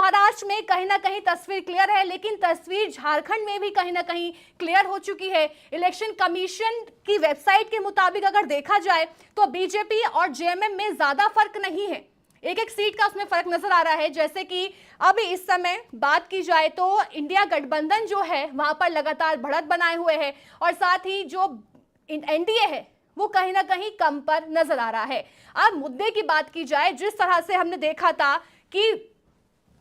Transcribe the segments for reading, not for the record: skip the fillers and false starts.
महाराष्ट्र में कहीं ना कहीं तस्वीर क्लियर है, लेकिन तस्वीर झारखंड में भी कहीं ना कहीं क्लियर हो चुकी है। इलेक्शन कमीशन की वेबसाइट के मुताबिक अगर देखा जाए तो बीजेपी और जेएमएम में ज्यादा फर्क नहीं है, एक एक सीट का उसमें फर्क नजर आ रहा है। जैसे कि अभी इस समय बात की जाए तो इंडिया गठबंधन जो है वहां पर लगातार बढ़त बनाए हुए है, और साथ ही जो एनडीए है वो कहीं ना कहीं कम पर नजर आ रहा है। अब मुद्दे की बात की जाए, जिस तरह से हमने देखा था कि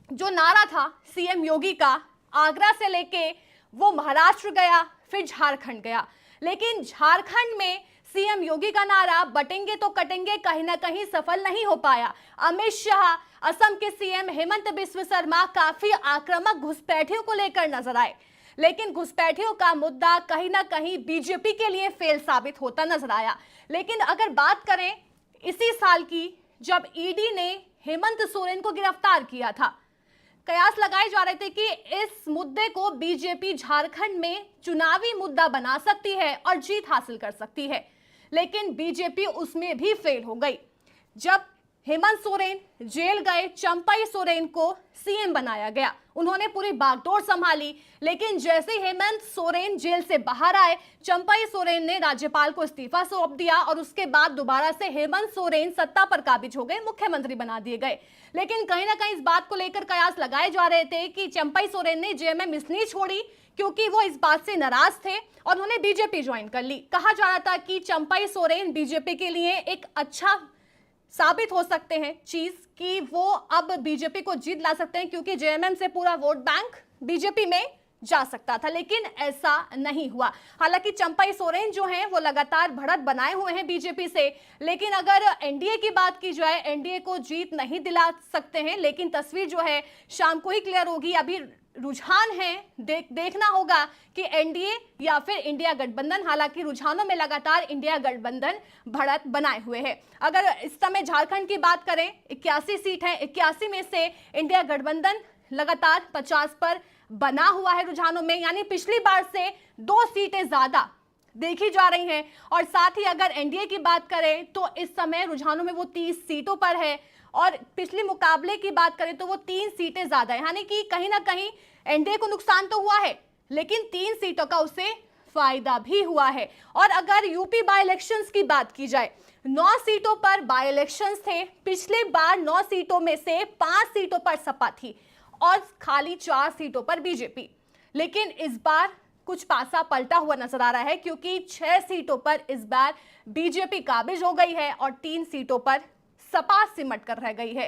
जो नारा था सीएम योगी का, आगरा से लेके वो महाराष्ट्र गया, फिर झारखंड गया, लेकिन झारखंड में सीएम योगी का नारा बटेंगे तो कटेंगे कहीं ना कहीं सफल नहीं हो पाया। अमित शाह, असम के सीएम हेमंत बिस्व शर्मा काफी आक्रामक घुसपैठियों को लेकर नजर आए, लेकिन घुसपैठियों का मुद्दा कहीं ना कहीं बीजेपी के लिए फेल साबित होता नजर आया। लेकिन अगर बात करें इसी साल की, जब ईडी ने हेमंत सोरेन को गिरफ्तार किया था, कयास लगाए जा रहे थे कि इस मुद्दे को बीजेपी झारखंड में चुनावी मुद्दा बना सकती है और जीत हासिल कर सकती है, लेकिन बीजेपी उसमें भी फेल हो गई। जब हेमंत सोरेन जेल गए, चंपई सोरेन को सीएम बनाया गया, उन्होंने पूरी बागडोर संभाली, लेकिन जैसे हेमंत सोरेन जेल से बाहर आए, चंपई सोरेन ने राज्यपाल को इस्तीफा सौंप दिया और उसके बाद दोबारा से हेमंत सोरेन सत्ता पर काबिज हो गए, मुख्यमंत्री बना दिए गए। लेकिन कहीं ना कहीं इस बात को लेकर कयास लगाए जा रहे थे कि चंपई सोरेन ने जेएमएम इसलिए छोड़ी क्योंकि वो इस बात से नाराज थे और उन्होंने बीजेपी ज्वाइन कर ली। कहा जा रहा था कि चंपई सोरेन बीजेपी के लिए एक अच्छा साबित हो सकते हैं चीज कि वो अब बीजेपी को जीत ला सकते हैं, क्योंकि जेएमएम से पूरा वोट बैंक बीजेपी में जा सकता था, लेकिन ऐसा नहीं हुआ। हालांकि चंपई सोरेन जो हैं वो लगातार बढ़त बनाए हुए हैं बीजेपी से, लेकिन अगर एनडीए की बात की जाए, एनडीए को जीत नहीं दिला सकते हैं, लेकिन तस्वीर जो है शाम को ही क्लियर होगी। अभी रुझान है, देखना होगा कि एनडीए या फिर इंडिया गठबंधन, हालांकि रुझानों में लगातार इंडिया गठबंधन बढ़त बनाए हुए है। अगर इस समय झारखंड की बात करें, 81 सीट है, 81 में से इंडिया गठबंधन लगातार 50 पर बना हुआ है रुझानों में, यानी पिछली बार से 2 सीटें ज्यादा देखी जा रही हैं। और साथ ही अगर एनडीए की बात करें तो इस समय रुझानों में वो 30 सीटों पर है, और पिछले मुकाबले की बात करें तो वो 3 सीटें ज्यादा है, यानी कि कहीं ना कहीं एनडीए को नुकसान तो हुआ है, लेकिन 3 सीटों का उसे फायदा भी हुआ है। और अगर यूपी बाय इलेक्शंस की बात की जाए, 9 सीटों पर बाय इलेक्शंस थे। पिछले बार 9 सीटों में से 5 सीटों पर सपा थी और खाली 4 सीटों पर बीजेपी, लेकिन इस बार कुछ पासा पलटा हुआ नजर आ रहा है, क्योंकि 6 सीटों पर इस बार बीजेपी काबिज हो गई है और 3 सीटों पर सपा सिमट कर रह गई है।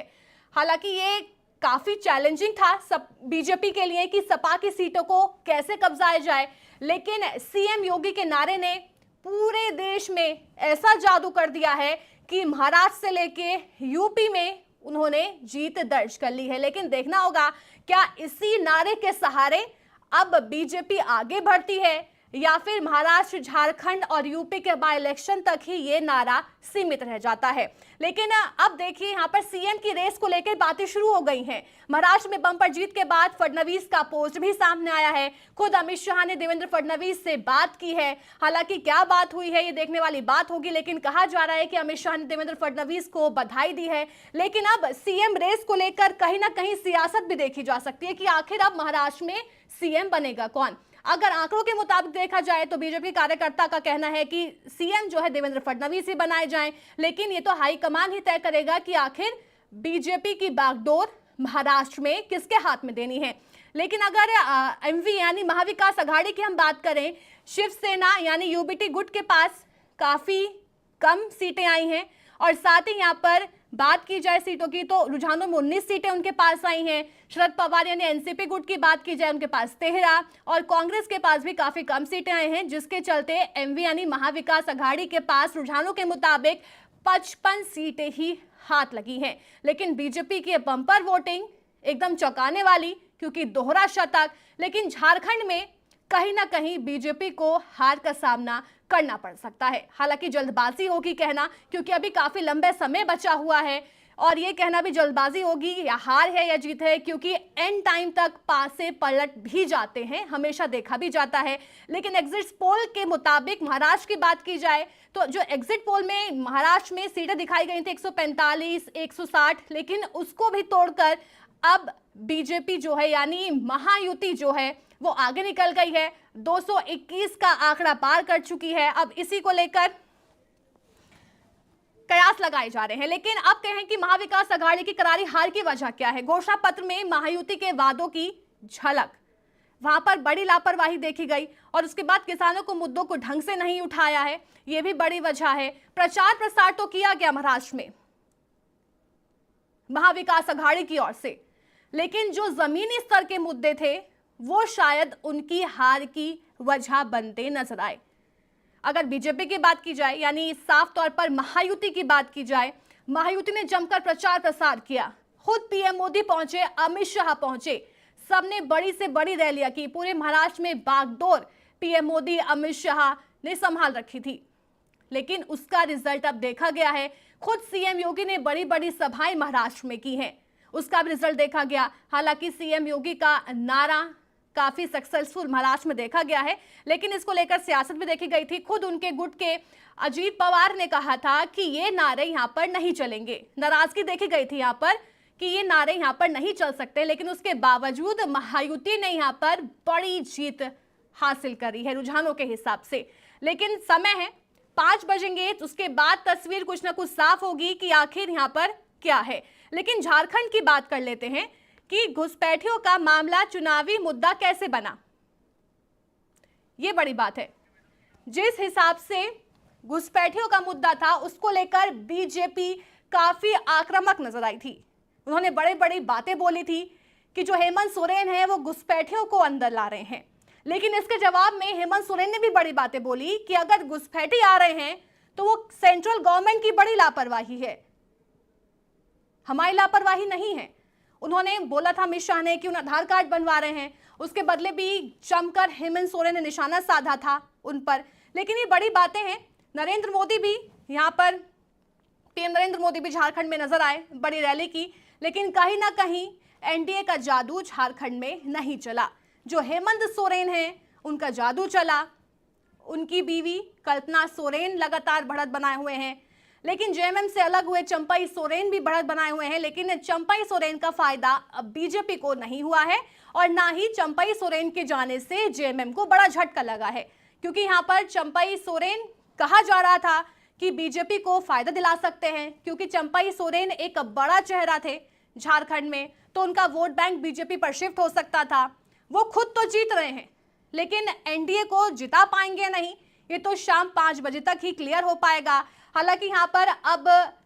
हालांकि ये काफी चैलेंजिंग था सब बीजेपी के लिए कि सपा की सीटों को कैसे कब्जाया जाए, लेकिन सीएम योगी के नारे ने पूरे देश में ऐसा जादू कर दिया है कि महाराष्ट्र से लेके यूपी में उन्होंने जीत दर्ज कर ली है। लेकिन देखना होगा क्या इसी नारे के सहारे अब बीजेपी आगे बढ़ती है या फिर महाराष्ट्र, झारखंड और यूपी के बाय इलेक्शन तक ही ये नारा सीमित रह जाता है। लेकिन अब देखिए यहाँ पर सीएम की रेस को लेकर बातें शुरू हो गई हैं। महाराष्ट्र में बम्पर जीत के बाद फडणवीस का पोस्ट भी सामने आया है। खुद अमित शाह ने देवेंद्र फडणवीस से बात की है। हालांकि क्या बात हुई है ये देखने वाली बात होगी, लेकिन कहा जा रहा है कि अमित शाह ने देवेंद्र फडणवीस को बधाई दी है। लेकिन अब सीएम रेस को लेकर कहीं ना कहीं सियासत भी देखी जा सकती है कि आखिर अब महाराष्ट्र में सीएम बनेगा कौन। अगर आंकड़ों के मुताबिक देखा जाए तो बीजेपी कार्यकर्ता का कहना है कि सीएम जो है देवेंद्र फडणवीस ही बनाए जाएं, लेकिन ये तो हाईकमान ही तय करेगा कि आखिर बीजेपी की बागडोर महाराष्ट्र में किसके हाथ में देनी है। लेकिन अगर एमवी यानी महाविकास अघाड़ी की हम बात करें, शिवसेना यानी यूबीटी गुट के पास काफी कम सीटें आई हैं, और साथ ही यहाँ पर बात की जाए सीटों की तो रुझानों में 19 सीटें उनके पास आई हैं। शरद पवार यानी एनसीपी गुट की बात की जाए उनके पास 13, और कांग्रेस के पास भी काफी कम सीटें आई हैं, जिसके चलते एमवी यानी महाविकास अघाड़ी के पास रुझानों के मुताबिक 55 सीटें ही हाथ लगी हैं। लेकिन बीजेपी की बम्पर वोटिंग एकदम चौंकाने वाली, क्योंकि दोहरा शतक। लेकिन झारखंड में कहीं ना कहीं बीजेपी को हार का सामना करना पड़ सकता है। हालांकि जल्दबाजी होगी कहना, क्योंकि अभी काफी लंबे समय बचा हुआ है, और ये कहना भी जल्दबाजी होगी या हार है या जीत है, क्योंकि एंड टाइम तक पासे पलट भी जाते हैं, हमेशा देखा भी जाता है। लेकिन एग्जिट पोल के मुताबिक महाराष्ट्र की बात की जाए तो जो एग्जिट पोल में महाराष्ट्र में सीटें दिखाई गई थी 145, 160, लेकिन उसको भी तोड़कर अब बीजेपी जो है यानी महायुति जो है वो आगे निकल गई है, 221 का आंकड़ा पार कर चुकी है। अब इसी को लेकर कयास लगाए जा रहे हैं। लेकिन अब कहें कि महाविकास अघाड़ी की करारी हार की वजह क्या है? घोषणा पत्र में महायुति के वादों की झलक, वहां पर बड़ी लापरवाही देखी गई और उसके बाद किसानों को मुद्दों को ढंग से नहीं उठाया है, यह भी बड़ी वजह है। प्रचार प्रसार तो किया गया महाराष्ट्र में महाविकास अघाड़ी की ओर से, लेकिन जो जमीनी स्तर के मुद्दे थे वो शायद उनकी हार की वजह बनते नजर आए। अगर बीजेपी की बात की जाए यानी साफ तौर पर महायुति की बात की जाए, महायुति ने जमकर प्रचार प्रसार किया, खुद पीएम मोदी पहुंचे, अमित शाह पहुंचे, सबने बड़ी से बड़ी रैलियां की। पूरे महाराष्ट्र में बागडोर पीएम मोदी अमित शाह ने संभाल रखी थी। लेकिन उसका रिजल्ट अब देखा गया है। खुद सीएम योगी ने बड़ी बड़ी सभाएं महाराष्ट्र में की हैं, उसका भी रिजल्ट देखा गया। हालांकि सीएम योगी का नारा काफी सक्सेसफुल महाराष्ट्र में देखा गया है, लेकिन इसको लेकर सियासत भी देखी गई थी। खुद उनके गुट के अजीत पवार ने कहा था कि ये नारे यहाँ पर नहीं चलेंगे। नाराजगी देखी गई थी यहाँ पर कि ये नारे यहाँ पर नहीं चल सकते, लेकिन उसके बावजूद महायुति ने यहाँ पर बड़ी जीत हासिल करी है रुझानों के हिसाब से। लेकिन समय है 5 बजेंगे, उसके बाद तस्वीर कुछ ना कुछ साफ होगी कि आखिर यहाँ पर क्या है। लेकिन झारखंड की बात कर लेते हैं कि घुसपैठियों का मामला चुनावी मुद्दा कैसे बना, यह बड़ी बात है। जिस हिसाब से घुसपैठियों का मुद्दा था उसको लेकर बीजेपी काफी आक्रामक नजर आई थी। उन्होंने बड़े बड़ी बातें बोली थी कि जो हेमंत सोरेन है वो घुसपैठियों को अंदर ला रहे हैं। लेकिन इसके जवाब में हेमंत सोरेन ने भी बड़ी बातें बोली कि अगर घुसपैठी आ रहे हैं तो वो सेंट्रल गवर्नमेंट की बड़ी लापरवाही है, हमारी लापरवाही नहीं है। उन्होंने बोला था अमित शाह ने कि उन आधार कार्ड बनवा रहे हैं, उसके बदले भी जमकर हेमंत सोरेन ने निशाना साधा था उन पर। लेकिन ये बड़ी बातें हैं। नरेंद्र मोदी भी यहाँ पर, पीएम नरेंद्र मोदी भी झारखंड में नजर आए, बड़ी रैली की। लेकिन कहीं ना कहीं एनडीए का जादू झारखंड में नहीं चला। जो हेमंत सोरेन हैं उनका जादू चला। उनकी बीवी कल्पना सोरेन लगातार बढ़त बनाए हुए हैं, लेकिन जेएमएम से अलग हुए चंपई सोरेन भी बढ़त बनाए हुए हैं। लेकिन चंपई सोरेन का फायदा अब बीजेपी को नहीं हुआ है और ना ही चंपई सोरेन के जाने से जेएमएम को बड़ा झटका लगा है, क्योंकि यहाँ पर चंपई सोरेन कहा जा रहा था कि बीजेपी को फायदा दिला सकते हैं, क्योंकि चंपई सोरेन एक बड़ा चेहरा थे झारखंड में, तो उनका वोट बैंक बीजेपी पर शिफ्ट हो सकता था। वो खुद तो जीत रहे हैं, लेकिन एनडीए को जिता पाएंगे नहीं, ये तो शाम 5 बजे तक ही क्लियर हो पाएगा। हालांकि यहाँ पर अब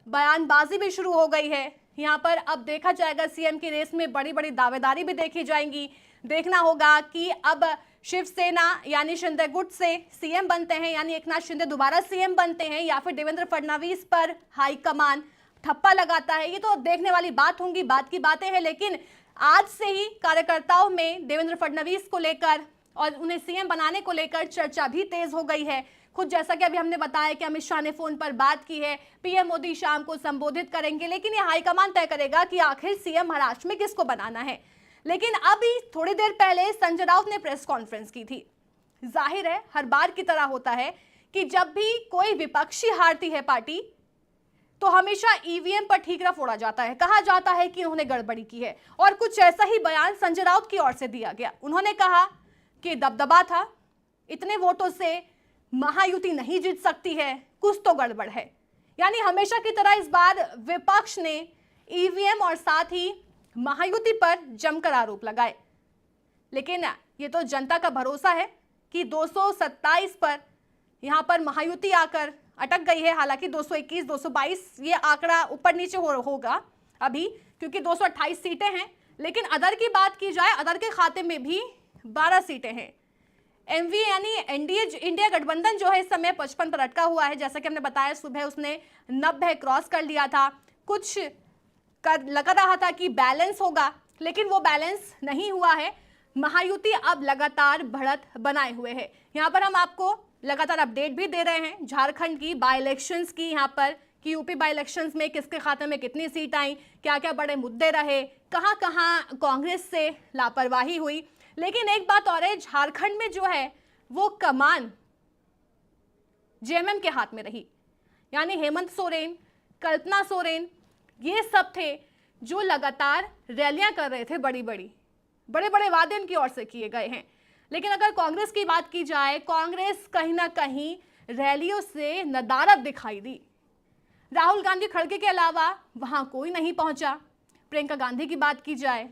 बयानबाजी भी शुरू हो गई है। यहाँ पर अब देखा जाएगा, सीएम की रेस में बड़ी बड़ी दावेदारी भी देखी जाएंगी। देखना होगा कि अब शिवसेना यानी शिंदे गुट से सीएम बनते हैं, यानी एकनाथ शिंदे दोबारा सीएम बनते हैं, या फिर देवेंद्र फडणवीस पर हाईकमान ठप्पा लगाता है। ये तो देखने वाली बात होंगी, बात की बातें हैं। लेकिन आज से ही कार्यकर्ताओं में देवेंद्र फडणवीस को लेकर और उन्हें सीएम बनाने को लेकर चर्चा भी तेज हो गई है। खुद जैसा कि अभी हमने बताया कि अमित शाह ने फोन पर बात की है, पीएम मोदी शाम को संबोधित करेंगे, लेकिन ये हाईकमान तय करेगा कि आखिर सीएम महाराष्ट्र में किसको बनाना है। लेकिन अभी थोड़ी देर पहले संजय राउत ने प्रेस कॉन्फ्रेंस की थी। जाहिर है हर बार की तरह होता है कि जब भी कोई विपक्षी हारती है पार्टी तो हमेशा ईवीएम पर ठीकरा फोड़ा जाता है, कहा जाता है कि उन्होंने गड़बड़ी की है। और कुछ ऐसा ही बयान संजय राउत की ओर से दिया गया। उन्होंने कहा कि दबदबा था, इतने वोटों से महायुति नहीं जीत सकती है, कुछ तो गड़बड़ है। यानी हमेशा की तरह इस बार विपक्ष ने ईवीएम और साथ ही महायुति पर जमकर आरोप लगाए। लेकिन ये तो जनता का भरोसा है कि 227 पर यहां पर महायुति आकर अटक गई है। हालांकि 221, 222 ये आंकड़ा ऊपर नीचे होगा अभी, क्योंकि 228 सीटें हैं। लेकिन अदर की बात की जाए, अदर के खाते में भी 12 सीटें हैं। एमवी यानी एनडीए इंडिया गठबंधन जो है इस समय 55 पर अटका हुआ है। जैसा कि हमने बताया, सुबह उसने 90 क्रॉस कर लिया था। कुछ लगा रहा था कि बैलेंस होगा, लेकिन वो बैलेंस नहीं हुआ है। महायुति अब लगातार बढ़त बनाए हुए है। यहाँ पर हम आपको लगातार अपडेट भी दे रहे हैं झारखंड की बाई इलेक्शंस की, यहाँ पर कि यूपी बाई इलेक्शंस में किसके खाते में कितनी सीट आई, क्या क्या बड़े मुद्दे रहे, कहाँ कहाँ कांग्रेस से लापरवाही हुई। लेकिन एक बात और है, झारखंड में जो है वो कमान जेएमएम के हाथ में रही। यानी हेमंत सोरेन, कल्पना सोरेन, ये सब थे जो लगातार रैलियां कर रहे थे, बड़े बड़े वादे इनकी ओर से किए गए हैं। लेकिन अगर कांग्रेस की बात की जाए, कांग्रेस कहीं ना कहीं रैलियों से नदारद दिखाई दी। राहुल गांधी खड़गे के अलावा वहां कोई नहीं पहुंचा। प्रियंका गांधी की बात की जाए,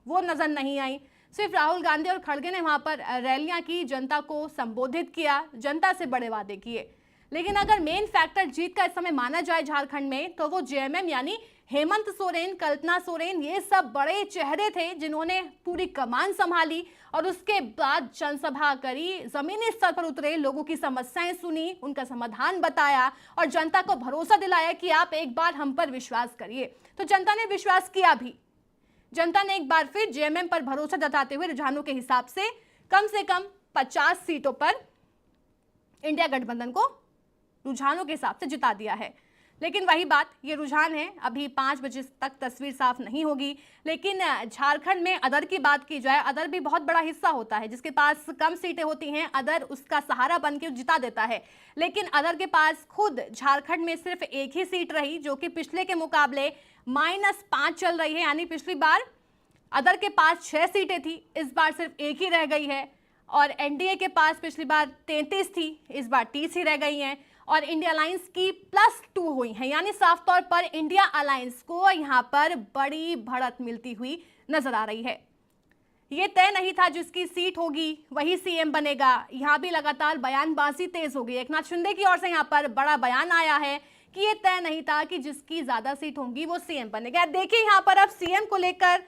वो नजर नहीं आई। सिर्फ राहुल गांधी और खड़गे ने वहां पर रैलियां की, जनता को संबोधित किया, जनता से बड़े वादे किए। लेकिन अगर मेन फैक्टर जीत का इस समय माना जाए झारखंड में, तो वो जेएमएम यानी हेमंत सोरेन, कल्पना सोरेन, ये सब बड़े चेहरे थे जिन्होंने पूरी कमान संभाली और उसके बाद जनसभा करी, जमीनी स्तर पर उतरे, लोगों की समस्याएं सुनी, उनका समाधान बताया और जनता को भरोसा दिलाया कि आप एक बार हम पर विश्वास करिए। तो जनता ने विश्वास किया भी। जनता ने एक बार फिर जेएमएम पर भरोसा जताते हुए रुझानों के हिसाब से कम 50 सीटों पर इंडिया गठबंधन को रुझानों के हिसाब से जिता दिया है। लेकिन वही बात, ये रुझान है, अभी 5 बजे तक तस्वीर साफ नहीं होगी। लेकिन झारखंड में अदर की बात की जाए, अदर भी बहुत बड़ा हिस्सा होता है। जिसके पास कम सीटें होती हैं, अदर उसका सहारा बन के जिता देता है। लेकिन अदर के पास खुद झारखंड में सिर्फ एक ही सीट रही, जो कि पिछले के मुकाबले -5 चल रही है। यानी पिछली बार अदर के पास 6 सीटें थी, इस बार सिर्फ एक ही रह गई है। और एनडीए के पास पिछली बार 33 थी, इस बार 30 ही रह गई हैं। और इंडिया अलायंस की +2 हुई है। यानी साफ तौर पर इंडिया अलायंस को यहां पर बड़ी बढ़त मिलती हुई नजर आ रही है। ये तय नहीं था जिसकी सीट होगी वही सीएम बनेगा। यहां भी लगातार बयानबाजी तेज हो गई। एकनाथ शिंदे की ओर से यहां पर बड़ा बयान आया है कि ये तय नहीं था कि जिसकी ज्यादा सीट होंगी वो सीएम बनेगा। देखिए यहां पर अब सीएम को लेकर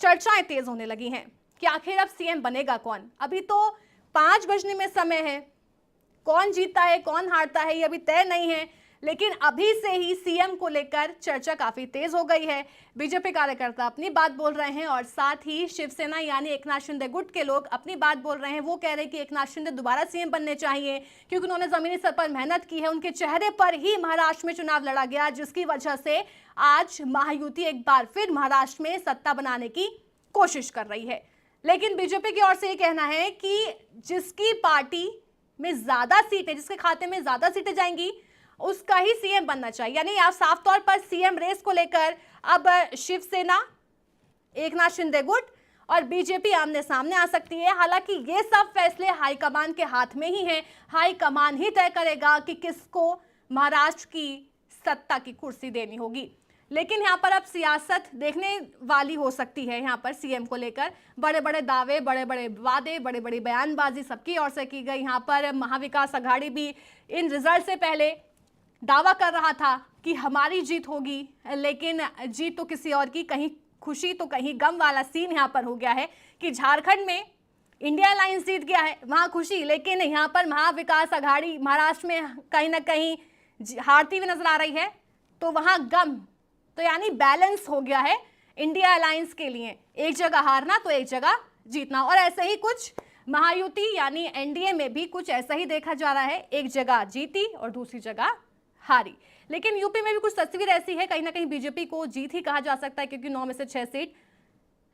चर्चाएं तेज होने लगी हैं कि आखिर अब सीएम बनेगा कौन। अभी तो 5 बजने में समय है, कौन जीता है कौन हारता है ये अभी तय नहीं है। लेकिन अभी से ही सीएम को लेकर चर्चा काफी तेज हो गई है। बीजेपी कार्यकर्ता अपनी बात बोल रहे हैं और साथ ही शिवसेना यानी एकनाथ शिंदे गुट के लोग अपनी बात बोल रहे हैं। वो कह रहे हैं कि एकनाथ शिंदे दोबारा सीएम बनने चाहिए, क्योंकि उन्होंने जमीनी स्तर पर मेहनत की है। उनके चेहरे पर ही महाराष्ट्र में चुनाव लड़ा गया, जिसकी वजह से आज महायुति एक बार फिर महाराष्ट्र में सत्ता बनाने की कोशिश कर रही है। लेकिन बीजेपी की ओर से ये कहना है कि जिसकी पार्टी में ज्यादा सीटें, जिसके खाते में ज्यादा सीटें जाएंगी, उसका ही सीएम बनना चाहिए। यानी आप साफ तौर पर सीएम रेस को लेकर अब शिवसेना, एकनाथ शिंदे गुट और बीजेपी आमने सामने आ सकती है। हालांकि ये सब फैसले हाईकमान के हाथ में ही हैं। हाईकमान ही तय करेगा कि किसको महाराष्ट्र की सत्ता की कुर्सी देनी होगी। लेकिन यहाँ पर अब सियासत देखने वाली हो सकती है। यहाँ पर सीएम को लेकर बड़े बड़े दावे, बड़े बड़े वादे, बड़ी बड़ी बयानबाजी सबकी ओर से की गई। यहाँ पर महाविकास अघाड़ी भी इन रिजल्ट से पहले दावा कर रहा था कि हमारी जीत होगी, लेकिन जीत तो किसी और की, कहीं खुशी तो कहीं गम वाला सीन यहाँ पर हो गया है कि झारखंड में इंडिया अलायंस जीत गया है, वहाँ खुशी, लेकिन यहाँ पर महाविकास अघाड़ी महाराष्ट्र में कहीं ना कहीं हारती हुई नजर आ रही है, तो वहाँ गम। तो यानी बैलेंस हो गया है इंडिया अलायंस के लिए, एक जगह हारना तो एक जगह जीतना। और ऐसे ही कुछ महायुति यानी एनडीए में भी कुछ ऐसा ही देखा जा रहा है, एक जगह जीती और दूसरी जगह हारी। लेकिन यूपी में भी कुछ तस्वीर ऐसी है, कहीं ना कहीं बीजेपी को जीत ही कहा जा सकता है, क्योंकि 9 में से 6 सीट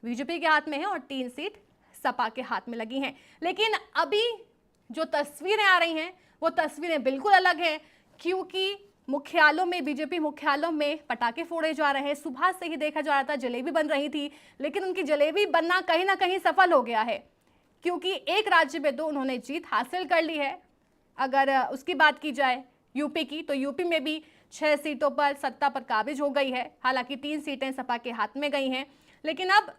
बीजेपी के हाथ में है और 3 सीट सपा के हाथ में लगी हैं। लेकिन अभी जो तस्वीरें आ रही हैं वो तस्वीरें बिल्कुल अलग है, क्योंकि मुख्यालयों में, बीजेपी मुख्यालयों में पटाखे फोड़े जा रहे हैं। सुबह से ही देखा जा रहा था जलेबी बन रही थी, लेकिन उनकी जलेबी बनना कहीं ना कहीं सफल हो गया है, क्योंकि एक राज्य में तो उन्होंने जीत हासिल कर ली है। अगर उसकी बात की जाए यूपी की, तो यूपी में भी 6 सीटों पर सत्ता पर काबिज हो गई है। हालांकि 3 सीटें सपा के हाथ में गई हैं। लेकिन अब